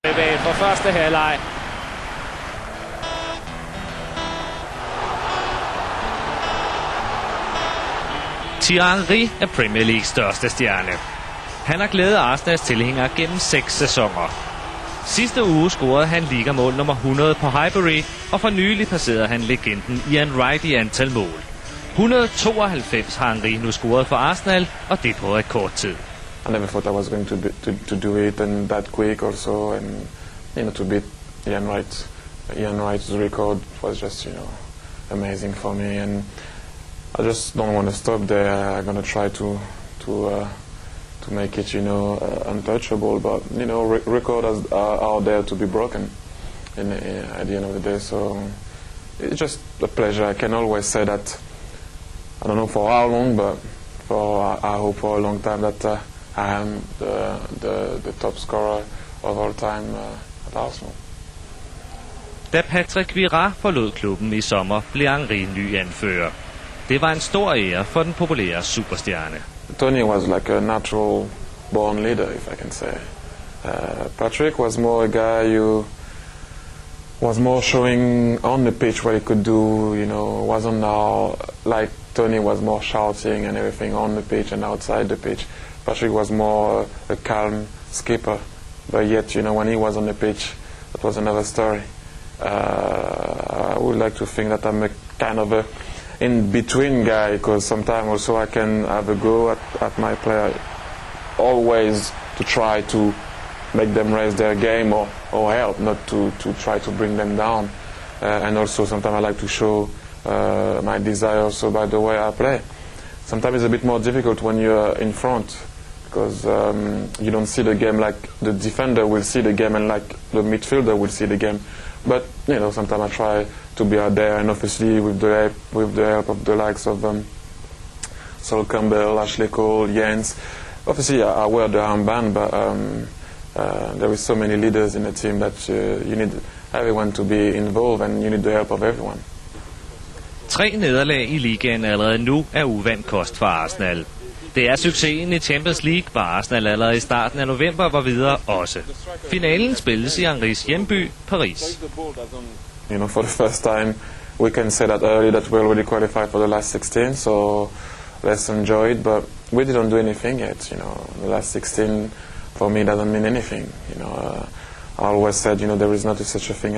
For første halvleg. Thierry Henry er Premier Leagues største stjerne. Han har glædet Arsenals tilhængere gennem 6 sæsoner. Sidste uge scorede han ligamål nummer 100 på Highbury, og for nylig passerede han legenden Ian Wright i antal mål. 192 har Henry nu scoret for Arsenal, og det på rekordtid. I never thought I was going to do it and that quick also, and to beat Ian Wright. Ian Wright's record was just amazing for me, and I just don't want to stop there. I'm gonna try to make it untouchable, but records are there to be broken at the end of the day. So it's just a pleasure. I can always say that. I don't know for how long, but I hope for a long time that I am the top scorer of all time at Arsenal. Da Patrick Vieira forlod klubben i sommer, blev Henry ny anfører. Det var en stor ære for den populære superstjerne. Tony was like a natural born leader, if I can say. Patrick was more a guy who was more showing on the pitch what he could do, wasn't now like Tony was more shouting and everything on the pitch and outside the pitch. Patrick was more a calm skipper, but yet, when he was on the pitch, that was another story. I would like to think that I'm a kind of a in-between guy, because sometimes also I can have a go at my player, always to try to make them raise their game or help, not to try to bring them down. And also sometimes I like to show my desire also by the way I play. Sometimes it's a bit more difficult when you're in front, because you don't see the game like the defender will see the game and like the midfielder will see the game. But sometimes I try to be out there, and obviously with the help of the likes of Sol Campbell, Ashley Cole, Jens. Obviously I wear the armband, but there is so many leaders in the team that you need everyone to be involved, and you need the help of everyone. 3 nederlag i ligaen allerede nu er uvant kost for Arsenal. Det er succesen i Champions League, hvor Arsenal allerede i starten af november var videre også. Finalen spilles i Henrys hjemby, Paris. For the first time, we can say that early that we already qualified for the last 16, so let's enjoy it. But we didn't do anything yet. The last 16 for me doesn't mean anything. I always said, there is not such a thing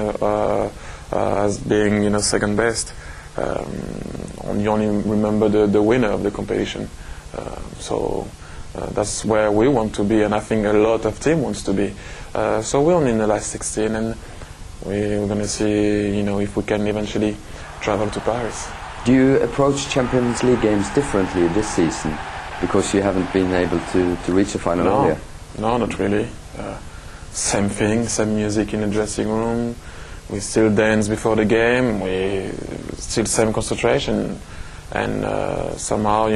as being, second best. You only remember the winner of the competition. So that's where we want to be, and I think a lot of team wants to be. So we're only in the last 16, and we're going to see, if we can eventually travel to Paris. Do you approach Champions League games differently this season because you haven't been able to reach the final earlier? No, not really. Same thing, same music in the dressing room. We still dance before the game. We still same concentration, and somehow,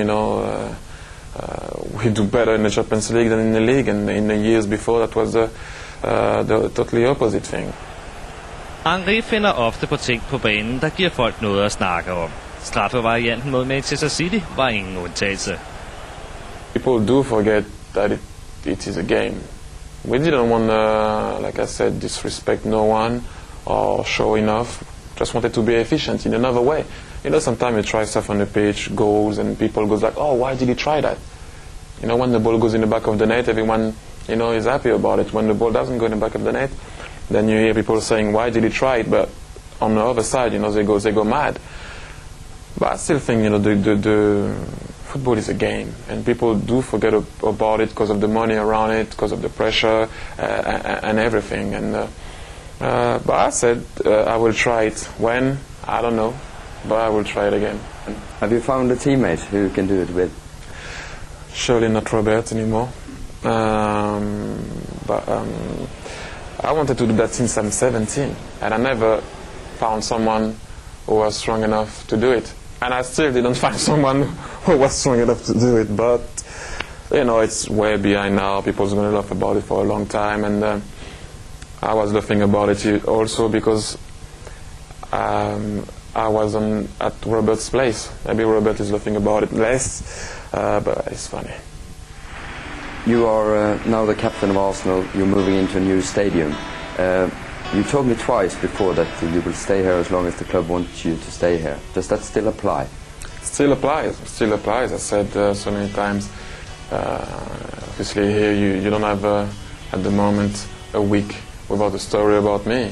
we do better in the Champions League than in the league. And in the years before, that was the totally opposite thing. Henry finder ofte på ting på banen, der giver folk noget at snakke om. Straffevarianten mod Manchester City var ingen undtagelse. People do forget that it is a game. We didn't want to, like I said, disrespect no one or show enough. Just wanted to be efficient in another way. Sometimes you try stuff on the pitch, goals, and people goes like, oh, why did he try that? When the ball goes in the back of the net, everyone, is happy about it. When the ball doesn't go in the back of the net, then you hear people saying, why did he try it? But on the other side, they go mad. But I still think, the football is a game, and people do forget about it because of the money around it, because of the pressure and everything. And but I said I will try it. When? I don't know, but I will try it again. Have you found a teammate who you can do it with? Surely not Robert anymore. But I wanted to do that since I'm 17, and I never found someone who was strong enough to do it. And I still didn't find someone who was strong enough to do it. But it's way behind now. People's going to laugh about it for a long time, and I was laughing about it also because I was at Robert's place. Maybe Robert is laughing about it less, but it's funny. You are now the captain of Arsenal. You're moving into a new stadium. You told me twice before that you will stay here as long as the club wants you to stay here. Does that still apply? Still applies. Still applies. I said so many times. Obviously, here you don't have at the moment a week without a story about me,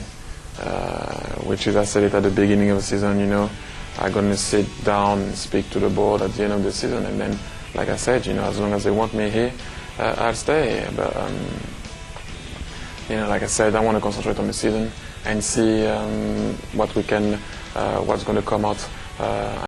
which is, I said it at the beginning of the season. You know, I'm gonna sit down and speak to the board at the end of the season, and then, like I said, you know, as long as they want me here, I'll stay here. But you know, like I said, I want to concentrate on the season and see what we can, what's going to come out